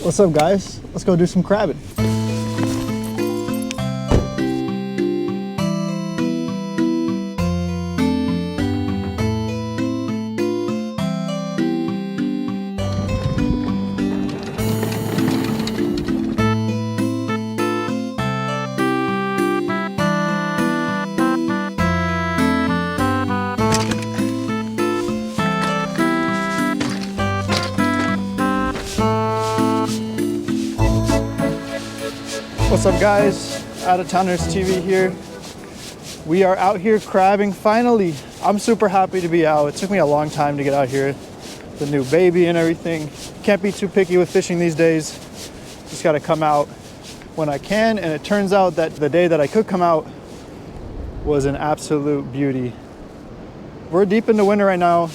What's up, guys? Let's go do some crabbing. What's up, guys? Out of Towners TV here. We are out here crabbing finally. I'm super happy to be out. It took me a long time to get out here. The new baby and everything. Can't be too picky with fishing these days. Just gotta come out when I can. And it turns out that the day that I could come out was an absolute beauty. We're deep into winter right now,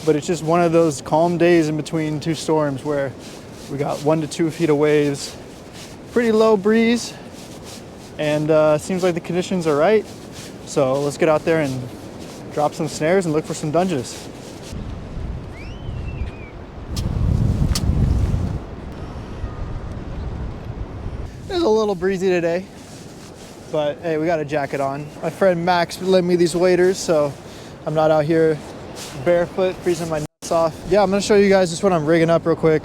but it's just one of those calm days in between two storms where we got 1 to 2 feet of waves. Pretty low breeze, and seems like the conditions are right. So let's get out there and drop some snares and look for some Dungeness. It's a little breezy today, but hey, we got a jacket on. My friend Max lent me these waders, so I'm not out here barefoot freezing my nuts off. Yeah, I'm gonna show you guys just what I'm rigging up real quick.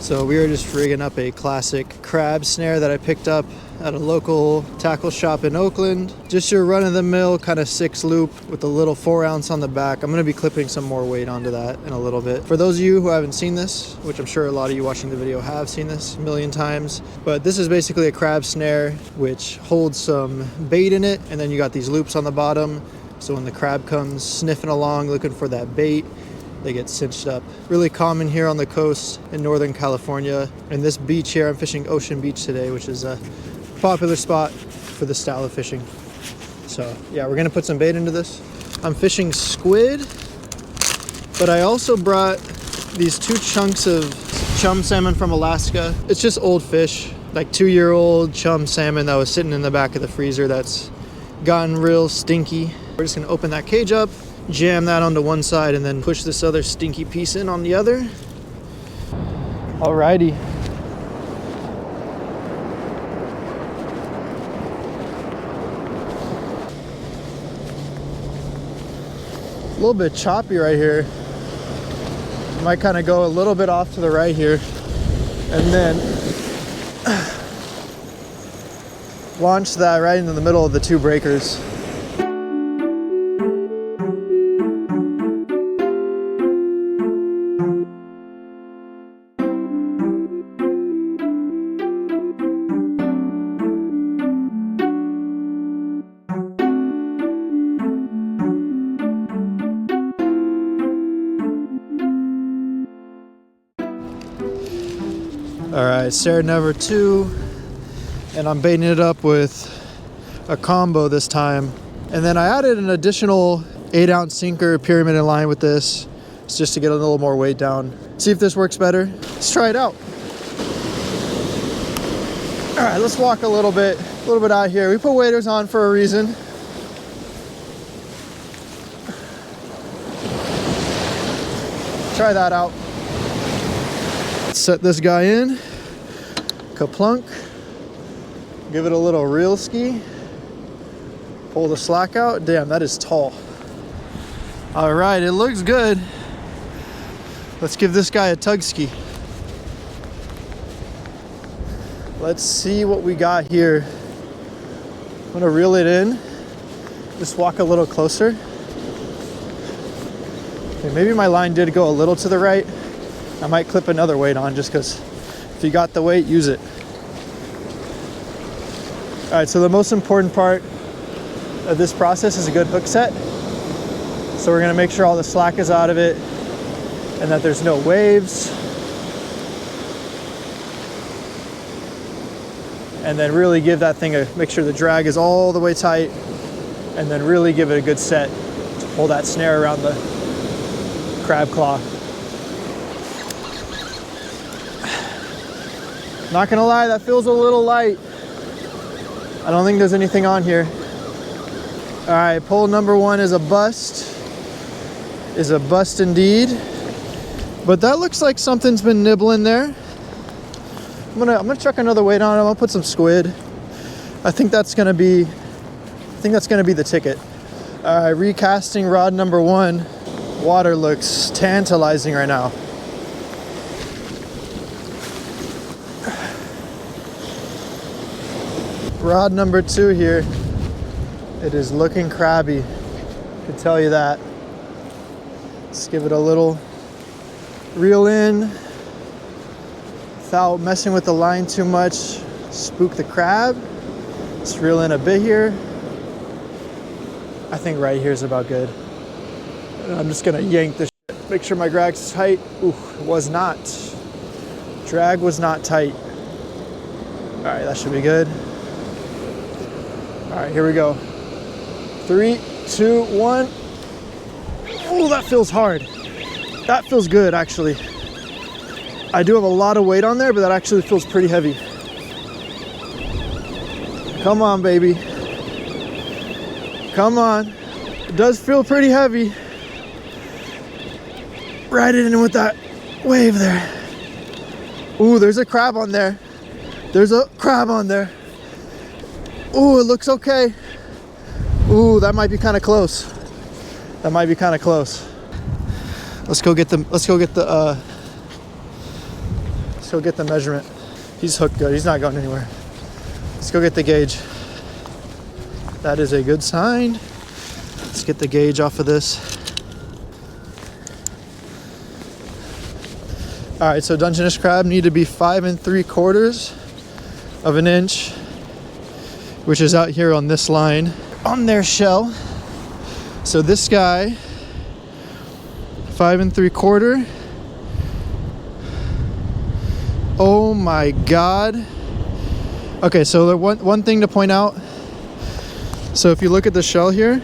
So we are just rigging up a classic crab snare that I picked up at a local tackle shop in Oakland. Just your run-of-the-mill kind of 6 loop with a little 4 ounce on the back. I'm gonna be clipping some more weight onto that in a little bit. For those of you who haven't seen this, which I'm sure a lot of you watching the video have seen this a million times, but this is basically a crab snare which holds some bait in it, and then you got these loops on the bottom. So when the crab comes sniffing along looking for that bait, they get cinched up. Really common here on the coast in Northern California. And this beach here, I'm fishing Ocean Beach today, which is a popular spot for this style of fishing. So yeah, we're gonna put some bait into this. I'm fishing squid, but I also brought these 2 chunks of chum salmon from Alaska. It's just old fish, like 2-year-old chum salmon that was sitting in the back of the freezer that's gotten real stinky. We're just gonna open that cage up, jam that onto one side, and then push this other stinky piece in on the other. Alrighty. A little bit choppy right here. Might kind of go a little bit off to the right here, and then launch that right into the middle of the 2 breakers. All right, snare number 2, and I'm baiting it up with a combo this time. And then I added an additional 8 ounce sinker pyramid in line with this. It's just to get a little more weight down. See if this works better. Let's try it out. All right, let's walk a little bit out here. We put waders on for a reason. Try that out. Set this guy in, kaplunk, give it a little reel ski, pull the slack out. Damn, that is tall. All right, it looks good. Let's give this guy a tug ski. Let's see what we got here. I'm gonna reel it in, just walk a little closer. Okay, maybe my line did go a little to the right. I might clip another weight on just because if you got the weight, use it. All right, so the most important part of this process is a good hook set. So we're gonna make sure all the slack is out of it and that there's no waves. And then really give that thing make sure the drag is all the way tight, and then really give it a good set to pull that snare around the crab claw. Not gonna lie, that feels a little light. I don't think there's anything on here. All right, pull number 1 is a bust. Is a bust indeed. But that looks like something's been nibbling there. I'm gonna chuck another weight on it. I'm gonna put some squid. I think that's gonna be the ticket. All right, recasting rod number 1. Water looks tantalizing right now. Rod number 2 here. It is looking crabby. I can tell you that. Let's give it a little reel in without messing with the line too much. Spook the crab. Let's reel in a bit here. I think right here is about good. I'm just gonna yank this shit. Make sure my drag's tight. Ooh, it was not. Drag was not tight. All right, that should be good. All right, here we go. 3, 2, 1. Oh, that feels hard. That feels good, actually. I do have a lot of weight on there, but that actually feels pretty heavy. Come on, baby. Come on. It does feel pretty heavy. Ride it in with that wave there. Ooh, there's a crab on there. There's a crab on there. Ooh, it looks okay. Ooh, that might be kind of close. That might be kind of close. Let's go get the measurement. He's hooked good. He's not going anywhere. Let's go get the gauge. That is a good sign. Let's get the gauge off of this. All right, so Dungeness crab need to be 5 3/4 of an inch, which is out here on this line on their shell. So this guy, 5 3/4. Oh my God. Okay, so the one thing to point out. So if you look at the shell here,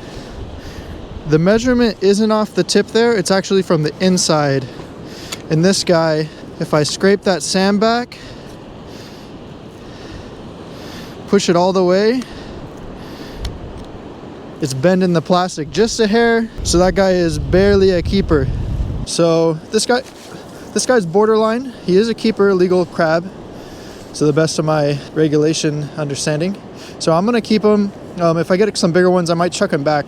the measurement isn't off the tip there. It's actually from the inside. And this guy, if I scrape that sand back, push it all the way, it's bending the plastic just a hair. So that guy is barely a keeper. So this guy's borderline. He is a keeper, legal crab, to the best of my regulation understanding. So I'm gonna keep him. If I get some bigger ones, I might chuck him back.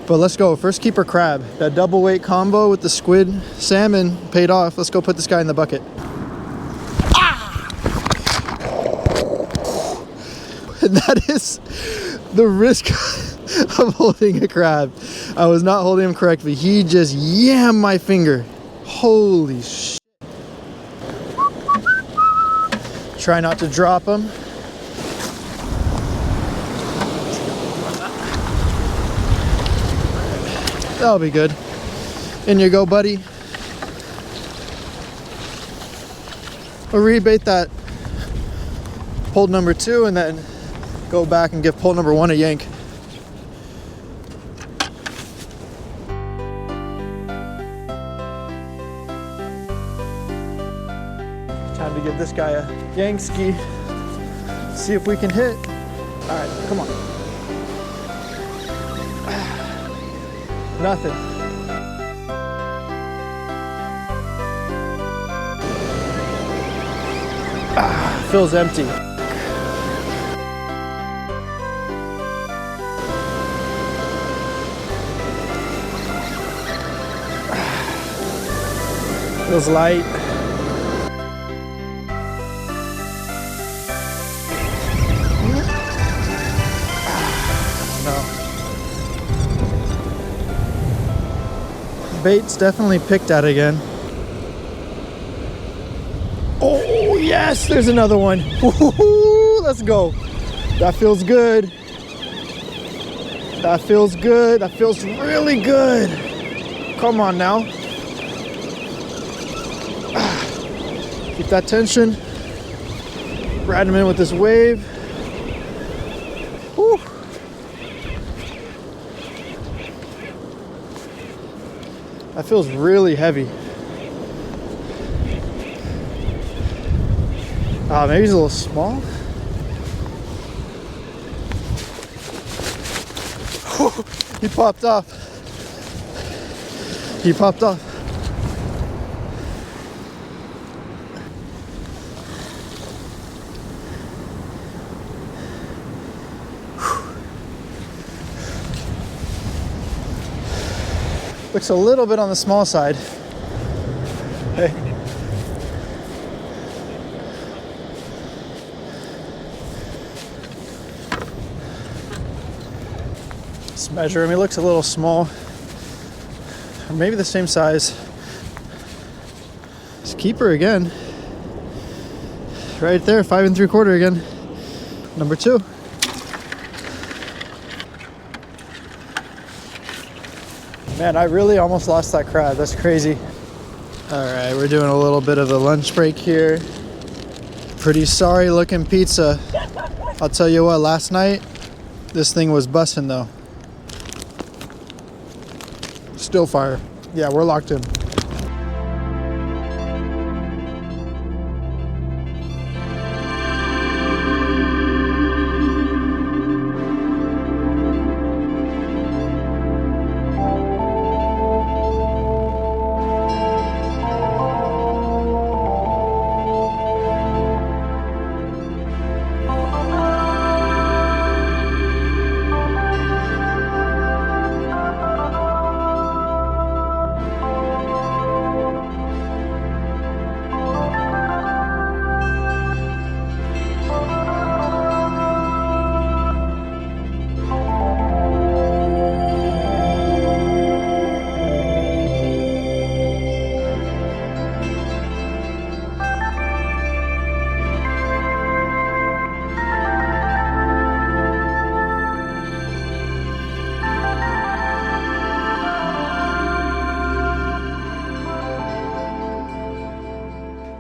But let's go. First keeper crab. That double weight combo with the squid salmon paid off. Let's go put this guy in the bucket. Ah! And that is the risk of holding a crab. I was not holding him correctly. He just yammed my finger. Holy shit. Try not to drop him. That'll be good. In you go, buddy. We'll rebait that pole number 2 and then go back and give pole number 1 a yank. Time to give this guy a yank ski. See if we can hit. All right, come on. Nothing. Feels empty. Feels light. Bait's definitely picked at again. Oh yes, there's another one. Woo-hoo-hoo, let's go. That feels good. That feels good. That feels really good. Come on now. Keep that tension. Ride him in with this wave. Woo. That feels really heavy. Maybe he's a little small. He popped off. He popped off. Looks a little bit on the small side. Hey. Let's measure him. He looks a little small. Or maybe the same size. It's keeper again. Right there, 5 3/4 again. Number 2. Man, I really almost lost that crab. That's crazy. All right, we're doing a little bit of a lunch break here. Pretty sorry looking pizza. I'll tell you what, last night, this thing was busting though. Still fire. Yeah, we're locked in.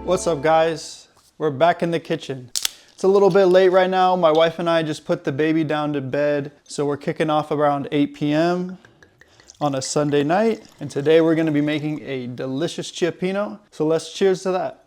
What's up guys? We're back in the kitchen. It's a little bit late right now. My wife and I just put the baby down to bed. So we're kicking off around 8 p.m. on a Sunday night. And today we're gonna be making a delicious Cioppino. So let's cheers to that.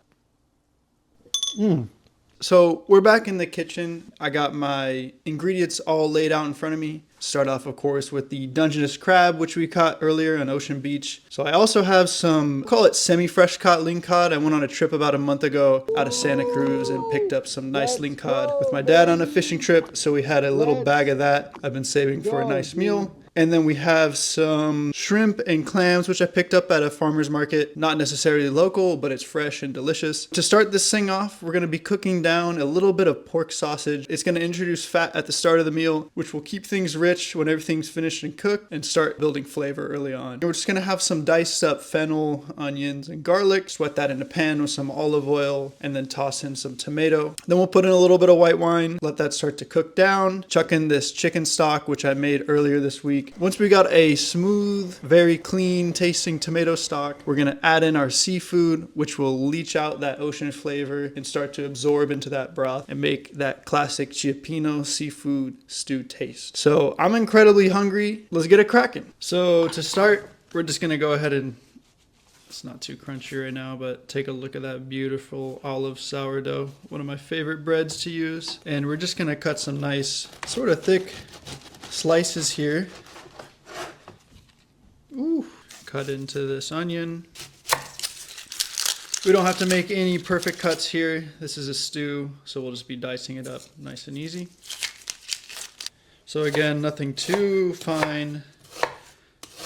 So we're back in the kitchen. I got my ingredients all laid out in front of me. Start off, of course, with the Dungeness crab, which we caught earlier on Ocean Beach. So I also have some, call it semi-fresh caught ling cod. I went on a trip about a month ago out of Santa Cruz and picked up some nice ling cod with my dad on a fishing trip. So we had a little bag of that I've been saving for a nice meal. And then we have some shrimp and clams, which I picked up at a farmer's market. Not necessarily local, but it's fresh and delicious. To start this thing off, we're gonna be cooking down a little bit of pork sausage. It's gonna introduce fat at the start of the meal, which will keep things rich when everything's finished and cooked and start building flavor early on. And we're just gonna have some diced up fennel, onions, and garlic. Sweat that in a pan with some olive oil and then toss in some tomato. Then we'll put in a little bit of white wine, let that start to cook down. Chuck in this chicken stock, which I made earlier this week. Once we got a smooth, very clean tasting tomato stock, we're gonna add in our seafood, which will leach out that ocean flavor and start to absorb into that broth and make that classic Cioppino seafood stew taste. So I'm incredibly hungry. Let's get it cracking. So to start, we're just gonna go ahead and, it's not too crunchy right now, but take a look at that beautiful olive sourdough, one of my favorite breads to use. And we're just gonna cut some nice, sort of thick slices here. Ooh. Cut into this onion. We don't have to make any perfect cuts here. This is a stew, so we'll just be dicing it up nice and easy. So again, nothing too fine.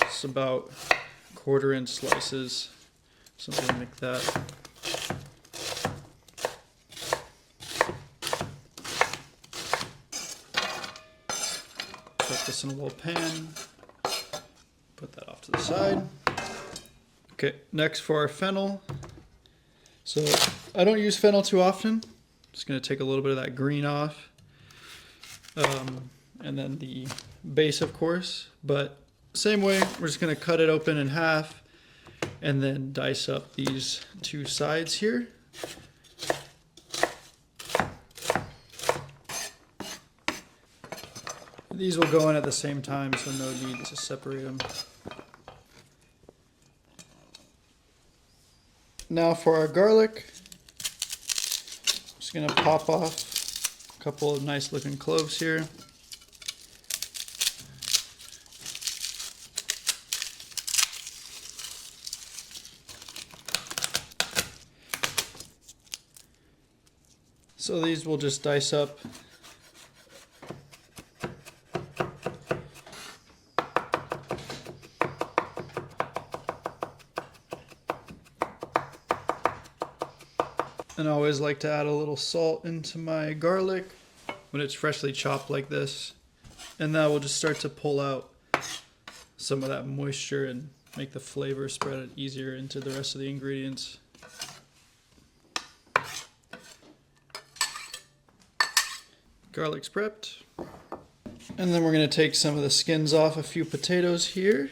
It's about 1/4 inch slices, something like that. Put this in a little pan. Put that off to the side. Okay, next for our fennel. So I don't use fennel too often. Just gonna take a little bit of that green off. And then the base, of course. But same way, we're just gonna cut it open in half and then dice up these 2 sides here. These will go in at the same time, so no need to separate them. Now for our garlic, I'm just gonna pop off a couple of nice looking cloves here. So these we'll just dice up. And I always like to add a little salt into my garlic when it's freshly chopped like this. And that will just start to pull out some of that moisture and make the flavor spread easier into the rest of the ingredients. Garlic's prepped. And then we're going to take some of the skins off a few potatoes here.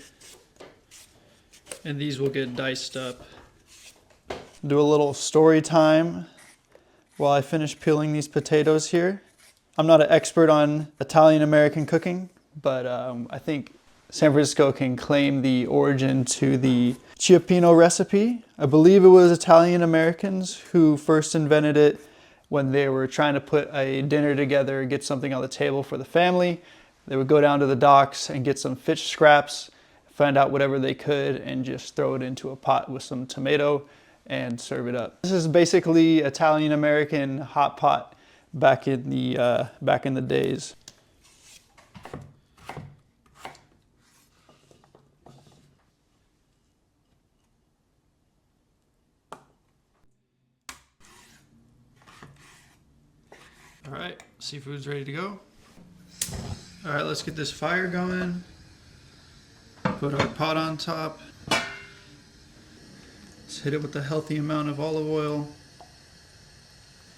And these will get diced up. Do a little story time while I finish peeling these potatoes here. I'm not an expert on Italian American cooking, but I think San Francisco can claim the origin to the Cioppino recipe. I believe it was Italian Americans who first invented it when they were trying to put a dinner together, get something on the table for the family. They would go down to the docks and get some fish scraps, find out whatever they could, and just throw it into a pot with some tomato and serve it up. This is basically Italian American hot pot back in the days. All right, seafood's ready to go. All right, let's get this fire going. Put our pot on top. Let's hit it with a healthy amount of olive oil.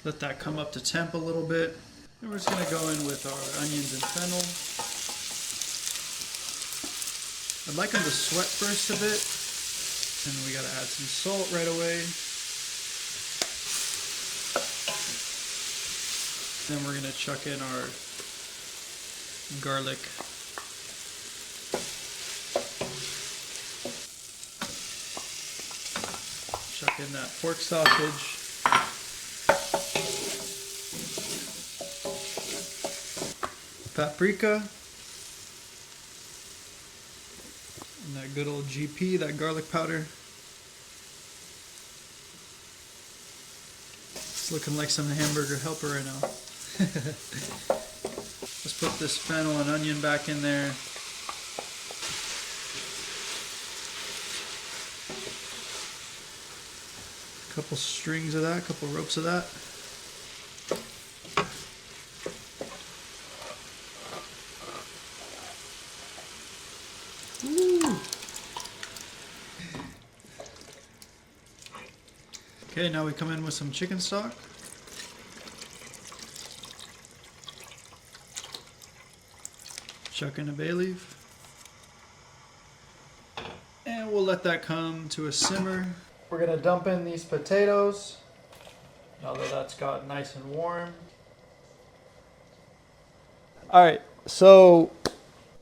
Let that come up to temp a little bit. And we're just gonna go in with our onions and fennel. I'd like them to sweat first a bit. And we gotta add some salt right away. Then we're gonna chuck in our garlic. Chuck in that pork sausage. Paprika. And that good old GP, that garlic powder. It's looking like some hamburger helper right now. Let's put this fennel and onion back in there. A couple strings of that, a couple ropes of that. Ooh. Okay, now we come in with some chicken stock. Chuck in a bay leaf. And we'll let that come to a simmer. We're gonna dump in these potatoes, now that that's got nice and warm. All right, so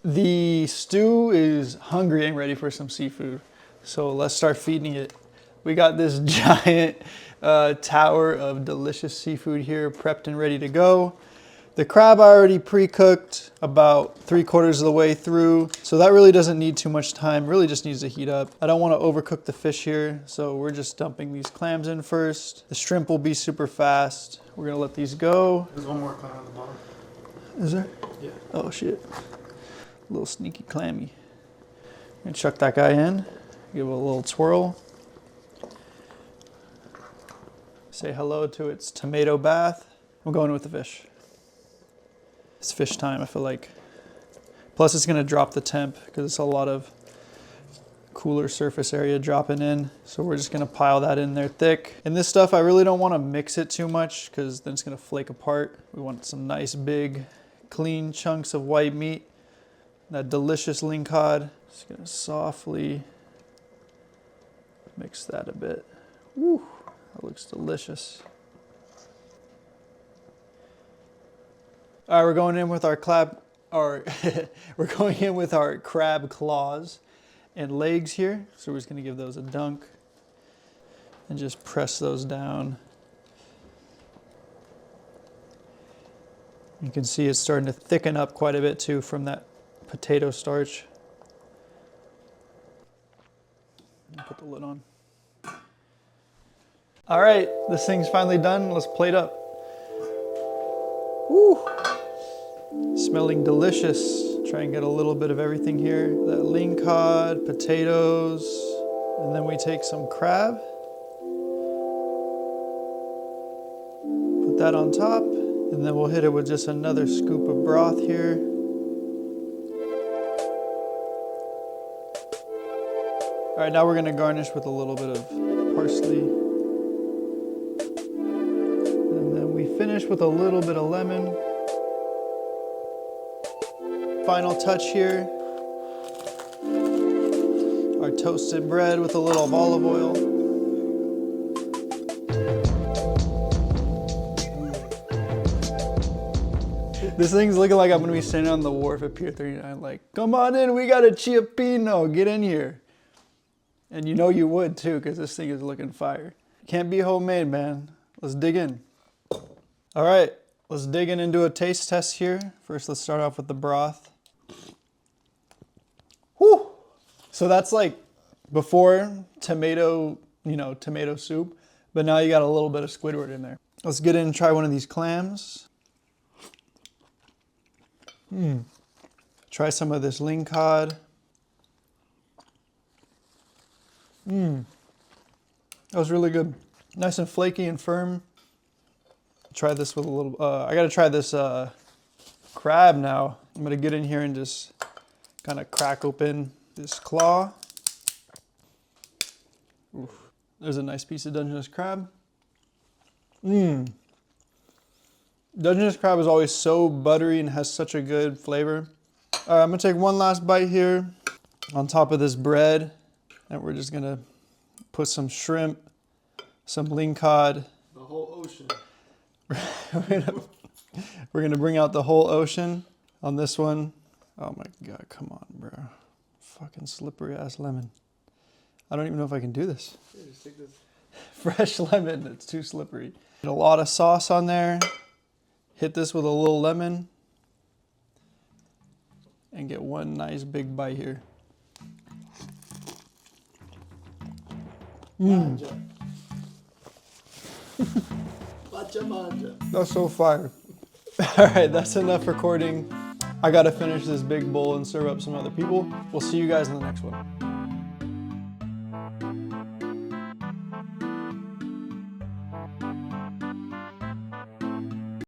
the stew is hungry and ready for some seafood. So let's start feeding it. We got this giant tower of delicious seafood here, prepped and ready to go. The crab I already pre-cooked about 3/4 of the way through, so that really doesn't need too much time, really just needs to heat up. I don't want to overcook the fish here, so we're just dumping these clams in first. The shrimp will be super fast. We're gonna let these go. There's one more clam on the bottom. Is there? Yeah. Oh shit. A little sneaky clammy. I'm gonna chuck that guy in, give it a little twirl. Say hello to its tomato bath. We'll go in with the fish. It's fish time, I feel like. Plus it's gonna drop the temp because it's a lot of cooler surface area dropping in. So we're just gonna pile that in there thick. And this stuff, I really don't wanna mix it too much because then it's gonna flake apart. We want some nice big, clean chunks of white meat. That delicious lean cod. Just gonna softly mix that a bit. Woo, that looks delicious. All right, we're going in with our we're going in with our crab claws and legs here. So we're just gonna give those a dunk and just press those down. You can see it's starting to thicken up quite a bit too from that potato starch. Put the lid on. All right, this thing's finally done. Let's plate up. Woo! Smelling delicious. Try and get a little bit of everything here. That lean cod, potatoes, and then we take some crab. Put that on top, and then we'll hit it with just another scoop of broth here. All right, now we're gonna garnish with a little bit of parsley. And then we finish with a little bit of lemon. Final touch here, our toasted bread with a little of olive oil. This thing's looking like I'm gonna be standing on the wharf at Pier 39 like, come on in, we got a Cioppino, get in here. And you know you would too, because this thing is looking fire. Can't be homemade, man. Let's dig in. All right, let's dig in and do a taste test here. First, let's start off with the broth. Whew. So that's like before tomato, tomato soup, but now you got a little bit of Squidward in there. Let's get in and try one of these clams. Try some of this ling cod. That was really good. Nice and flaky and firm. Try this with a little, I gotta try this crab now. I'm gonna get in here and just kind of crack open this claw. Oof. There's a nice piece of Dungeness crab. Dungeness crab is always so buttery and has such a good flavor. All right, I'm gonna take one last bite here on top of this bread. And we're just gonna put some shrimp, some ling cod. The whole ocean. we're gonna bring out the whole ocean on this one. Oh my God, come on, bro. Fucking slippery ass lemon. I don't even know if I can do this. Yeah, just take this. Fresh lemon, it's too slippery. Get a lot of sauce on there. Hit this with a little lemon. And get one nice big bite here. Manja. Manja. That's so fire. All right, that's enough recording. I gotta finish this big bowl and serve up some other people. We'll see you guys in the next one.